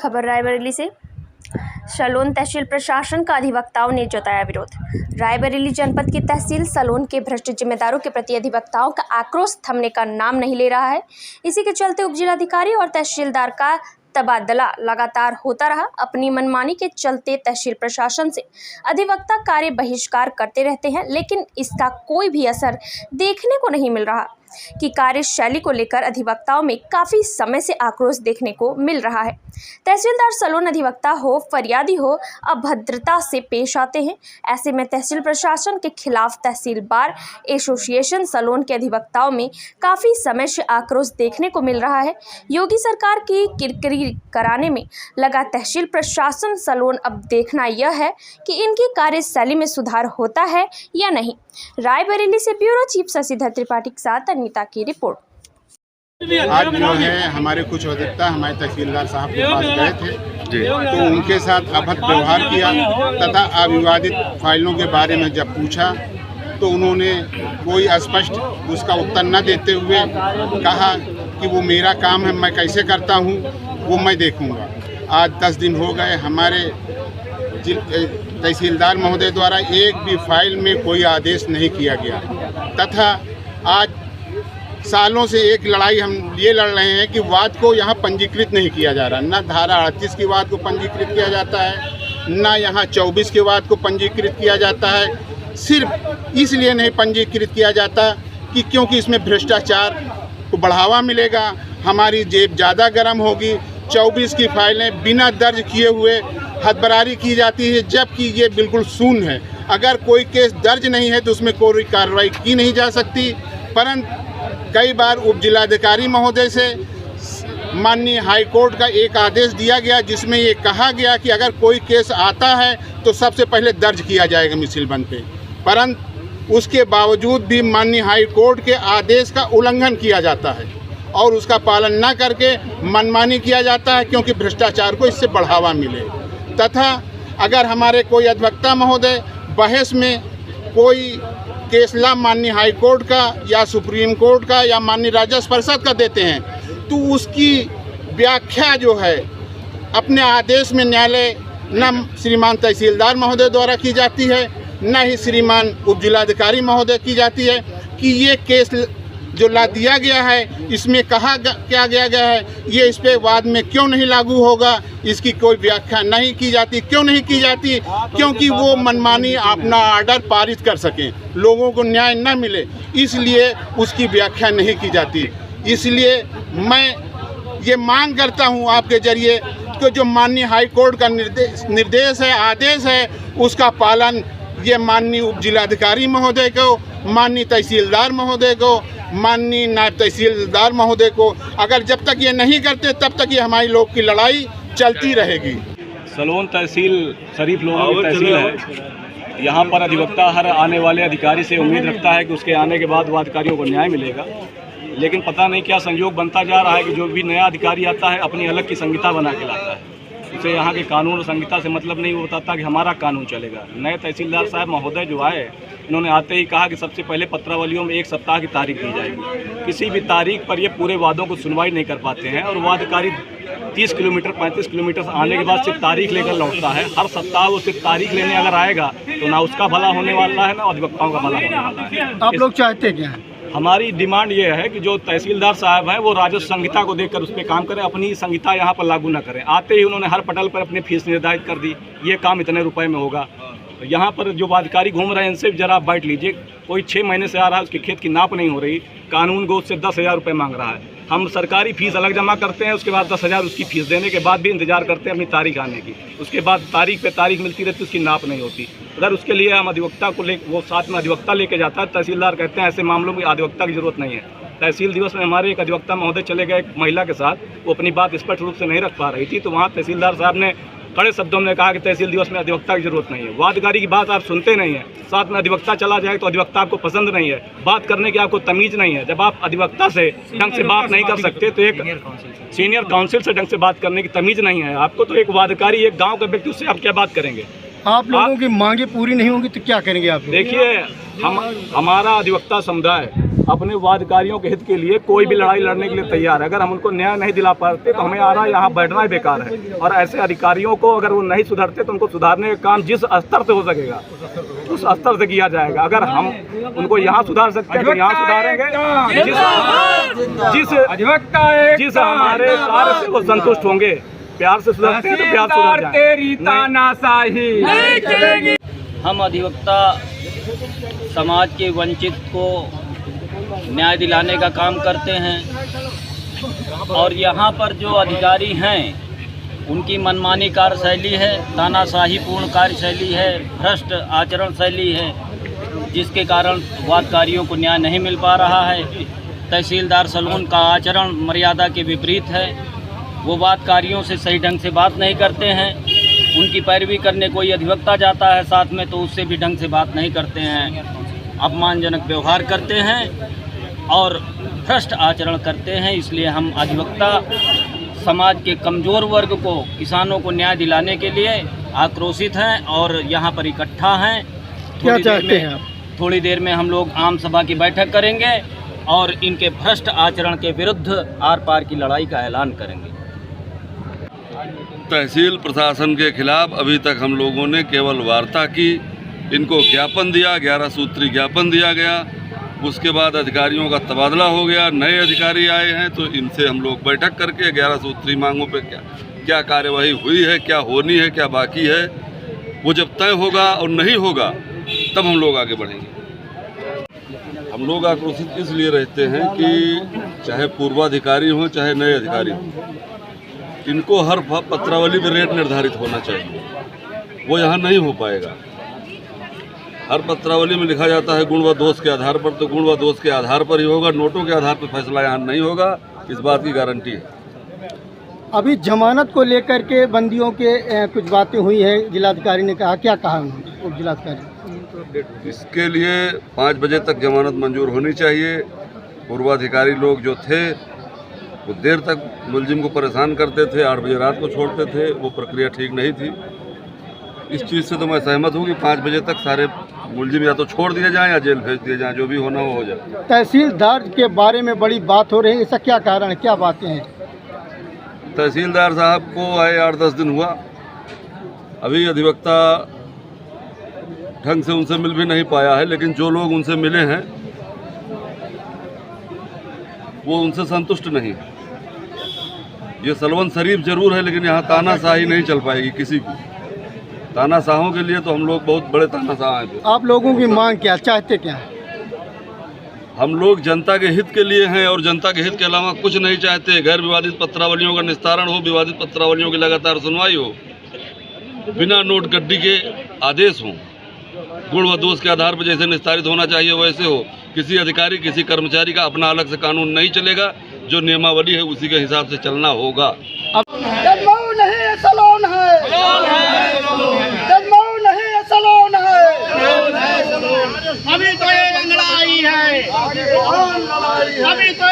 खबर रायबरेली से। सलोन तहसील प्रशासन का अधिवक्ताओं ने जताया विरोध। रायबरेली जनपद की तहसील सलोन के भ्रष्ट जिम्मेदारों के प्रति अधिवक्ताओं का आक्रोश थमने का नाम नहीं ले रहा है। इसी के चलते उपजिलाधिकारी और तहसीलदार का तबादला लगातार होता रहा। अपनी मनमानी के चलते तहसील प्रशासन से अधिवक्ता कार्य बहिष्कार करते रहते हैं, लेकिन इसका कोई भी असर देखने को नहीं मिल रहा कि कार्यशैली को लेकर अधिवक्ताओं में काफ़ी समय से आक्रोश देखने को मिल रहा है। तहसीलदार सलोन अधिवक्ता हो, फरियादी हो, अभद्रता से पेश आते हैं। ऐसे में तहसील प्रशासन के खिलाफ तहसील बार एसोसिएशन सलोन के अधिवक्ताओं में काफ़ी समय से आक्रोश देखने को मिल रहा है। योगी सरकार की किरकिरी कराने में लगा तहसील प्रशासन सलोन अब देखना यह है कि इनकी कार्यशैली में सुधार होता है या नहीं। रायबरेली से ब्यूरो चीफ शशिधर त्रिपाठी के साथ अनीता की रिपोर्ट। आज जो है हमारे कुछ अधिवक्ता हमारे तहसीलदार साहब के पास गए थे तो उनके साथ अभद्र व्यवहार किया तथा अविवादित फाइलों के बारे में जब पूछा तो उन्होंने कोई स्पष्ट उसका उत्तर न देते हुए कहा कि वो मेरा काम है, मैं कैसे करता हूँ वो मैं देखूँगा। आज 10 दिन हो गए, हमारे तहसीलदार महोदय द्वारा एक भी फाइल में कोई आदेश नहीं किया गया तथा आज सालों से एक लड़ाई हम ये लड़ रहे हैं कि वाद को यहाँ पंजीकृत नहीं किया जा रहा। ना धारा 38 के वाद को पंजीकृत किया जाता है, ना यहाँ 24 के वाद को पंजीकृत किया जाता है। सिर्फ इसलिए नहीं पंजीकृत किया जाता कि क्योंकि इसमें भ्रष्टाचार को बढ़ावा मिलेगा, हमारी जेब ज़्यादा गर्म होगी। 24 की फाइलें बिना दर्ज किए हुए हदबरारी की जाती है, जबकि ये बिल्कुल शून्य है। अगर कोई केस दर्ज नहीं है तो उसमें कोई कार्रवाई की नहीं जा सकती। परंतु कई बार उप जिलाधिकारी महोदय से माननीय हाई कोर्ट का एक आदेश दिया गया जिसमें ये कहा गया कि अगर कोई केस आता है तो सबसे पहले दर्ज किया जाएगा मिसिलबंद पे, परंतु उसके बावजूद भी माननीय हाई कोर्ट के आदेश का उल्लंघन किया जाता है और उसका पालन न करके मनमानी किया जाता है, क्योंकि भ्रष्टाचार को इससे बढ़ावा मिले। तथा अगर हमारे कोई अधिवक्ता महोदय बहस में कोई केसला माननीय हाई कोर्ट का या सुप्रीम कोर्ट का या माननीय राज्य परिषद का देते हैं तो उसकी व्याख्या जो है अपने आदेश में न्यायालय न श्रीमान तहसीलदार महोदय द्वारा की जाती है, न ही श्रीमान उप जिलाधिकारी महोदय की जाती है कि ये केस जो ला दिया गया है इसमें कहा क्या गया है, ये इस पे वाद में क्यों नहीं लागू होगा, इसकी कोई व्याख्या नहीं की जाती। क्यों नहीं की जाती? क्योंकि वो मनमानी अपना ऑर्डर पारित कर सकें, लोगों को न्याय न मिले, इसलिए उसकी व्याख्या नहीं की जाती। इसलिए मैं ये मांग करता हूँ आपके जरिए कि जो माननीय हाई कोर्ट का निर्देश है, आदेश है, उसका पालन ये माननीय उप जिलाधिकारी महोदय को, माननीय तहसीलदार महोदय को, माननीय नायब तहसीलदार महोदय को, अगर जब तक ये नहीं करते तब तक ये हमारी लोग की लड़ाई चलती रहेगी। सलोन तहसील शरीफ लोगों की तहसील है। यहाँ पर अधिवक्ता हर आने वाले अधिकारी से उम्मीद रखता है कि उसके आने के बाद वो अधिकारियों को न्याय मिलेगा, लेकिन पता नहीं क्या संयोग बनता जा रहा है कि जो भी नया अधिकारी आता है अपनी अलग की संहिता बना के लाता है। उसे यहाँ के कानून और संहिता से मतलब नहीं, वो बताता कि हमारा कानून चलेगा। नए तहसीलदार साहब महोदय जो आए, इन्होंने आते ही कहा कि सबसे पहले पत्रावलियों में 1 सप्ताह की तारीख दी जाएगी। किसी भी तारीख पर ये पूरे वादों को सुनवाई नहीं कर पाते हैं और वादकारी 30 किलोमीटर 35 किलोमीटर आने के बाद सिर्फ तारीख लेकर लौटता है। हर सप्ताह वो सिर्फ तारीख लेने अगर आएगा तो ना उसका भला होने वाला है, ना अधिवक्ताओं का भला होने वाला है। आप लोग चाहते क्या हैं? हमारी डिमांड ये है कि जो तहसीलदार साहब हैं वो राजस्व संहिता को देखकर उस पर काम करें, अपनी संहिता यहाँ पर लागू न करें। आते ही उन्होंने हर पटल पर अपनी फीस निर्धारित कर दी, ये काम इतने रुपए में होगा। तो यहाँ पर जो अधिकारी घूम रहे हैं इनसे जरा आप बैठ लीजिए। कोई 6 महीने से आ रहा है, उसके खेत की नाप नहीं हो रही, कानून को उससे 10,000 रुपये मांग रहा है। हम सरकारी फीस अलग जमा करते हैं, उसके बाद 10,000 उसकी फीस देने के बाद भी इंतजार करते हैं अपनी तारीख आने की। उसके बाद तारीख पे तारीख मिलती रहती, उसकी नाप नहीं होती। अगर उसके लिए हम अधिवक्ता को वो साथ में अधिवक्ता लेके जाता है, तहसीलदार कहते हैं ऐसे मामलों में अधिवक्ता की जरूरत नहीं है। तहसील दिवस में हमारे एक अधिवक्ता महोदय चले गए एक महिला के साथ, वो अपनी बात स्पष्ट रूप से नहीं रख पा रही थी, तो वहाँ तहसीलदार साहब ने कड़े शब्दों में कहा कि तहसील दिवस में अधिवक्ता की जरूरत नहीं है। वादकारी की बात आप सुनते नहीं है, साथ में अधिवक्ता चला जाए तो अधिवक्ता आपको पसंद नहीं है, बात करने की आपको तमीज नहीं है। जब आप अधिवक्ता से ढंग से बात नहीं कर सकते तो एक सीनियर काउंसिल से ढंग से बात करने की तमीज नहीं है आपको, तो एक वादकारी एक गाँव का व्यक्ति उससे आप क्या बात करेंगे? आप लोगों की मांगे पूरी नहीं होंगी तो क्या करेंगे आप? देखिए, हमारा अधिवक्ता समुदाय अपने वादकारियों के हित के लिए कोई भी लड़ाई लड़ने के लिए तैयार है। अगर हम उनको न्याय नहीं दिला पाते तो हमें आ रहा यहाँ बैठना ही बेकार है। और ऐसे अधिकारियों को अगर वो नहीं सुधरते तो उनको सुधारने का काम जिस स्तर से हो सकेगा उस स्तर से किया जाएगा। अगर हम उनको यहाँ सुधार सकते हैं तो यहाँ सुधारेंगे। जिस हमारे कार्य से वो संतुष्ट होंगे, प्यार से सुधरते हैं तो प्यार सुधर जाएंगे। हम अधिवक्ता समाज के वंचित को न्याय दिलाने का काम करते हैं और यहाँ पर जो अधिकारी हैं उनकी मनमानी कार्यशैली है, तानाशाही पूर्ण कार्यशैली है, भ्रष्ट आचरण शैली है, जिसके कारण वादकारियों को न्याय नहीं मिल पा रहा है। तहसीलदार सलोन का आचरण मर्यादा के विपरीत है। वो वादकारियों से सही ढंग से बात नहीं करते हैं। उनकी पैरवी करने कोई अधिवक्ता जाता है साथ में तो उससे भी ढंग से बात नहीं करते हैं, अपमानजनक व्यवहार करते हैं और भ्रष्ट आचरण करते हैं। इसलिए हम अधिवक्ता समाज के कमज़ोर वर्ग को, किसानों को न्याय दिलाने के लिए आक्रोशित हैं और यहाँ पर इकट्ठा हैं। क्या चाहते हैं आप? थोड़ी देर में हम लोग आम सभा की बैठक करेंगे और इनके भ्रष्ट आचरण के विरुद्ध आर पार की लड़ाई का ऐलान करेंगे। तहसील प्रशासन के खिलाफ अभी तक हम लोगों ने केवल वार्ता की, इनको ज्ञापन दिया, 11 सूत्री ज्ञापन दिया गया। उसके बाद अधिकारियों का तबादला हो गया, नए अधिकारी आए हैं तो इनसे हम लोग बैठक करके 11 सूत्री मांगों पे क्या कार्यवाही हुई है, क्या होनी है, क्या बाकी है, वो जब तय होगा और नहीं होगा तब हम लोग आगे बढ़ेंगे। हम लोग आक्रोशित इसलिए रहते हैं कि चाहे पूर्वाधिकारी हों चाहे नए अधिकारी हों, इनको हर पत्रावली में रेट निर्धारित होना चाहिए। वो यहाँ नहीं हो पाएगा। हर पत्रावली में लिखा जाता है गुण व दोष के आधार पर, तो गुण व दोष के आधार पर ही होगा, नोटों के आधार पर फैसला यहाँ नहीं होगा, इस बात की गारंटी है। अभी जमानत को लेकर के बंदियों के कुछ बातें हुई है, जिलाधिकारी ने कहा, क्या कहा उन्होंने उप जिलाधिकारी? इसके लिए 5 बजे तक जमानत मंजूर होनी चाहिए। पूर्वाधिकारी लोग जो थे वो देर तक मुलजिम को परेशान करते थे, 8 बजे रात को छोड़ते थे, वो प्रक्रिया ठीक नहीं थी। इस चीज़ से तो मैं सहमत हूँ कि 5 बजे तक सारे मुलजिम या तो छोड़ दिए जाएं या जेल भेज दिए जाएं, जो भी होना हो जाए। तहसीलदार के बारे में बड़ी बात हो रही है, इसका क्या कारण है, क्या बातें हैं? तहसीलदार साहब को आए 8-10 दिन हुआ, अभी अधिवक्ता ढंग से उनसे मिल भी नहीं पाया है, लेकिन जो लोग उनसे मिले हैं वो उनसे संतुष्ट नहीं है। ये सलवन शरीफ जरूर है लेकिन यहाँ तानाशाही नहीं चल पाएगी किसी की। तानाशाहों के लिए तो हम लोग बहुत बड़े तानाशाह हैं। आप लोगों की मांग क्या, चाहते क्या? हम लोग जनता के हित के लिए हैं और जनता के हित के अलावा कुछ नहीं चाहते। गैर विवादित पत्रावलियों का निस्तारण हो, विवादित पत्रावलियों की लगातार सुनवाई हो, बिना नोट गड्डी के आदेश हों, गुण व दोष के आधार पर जैसे निस्तारित होना चाहिए वैसे हो। किसी अधिकारी किसी कर्मचारी का अपना अलग से कानून नहीं चलेगा, जो नियमावली है उसी के हिसाब से चलना होगा। अब नहीं सलोन है, नहीं सलोन है, अभी तो ये लड़ाई है, अभी तो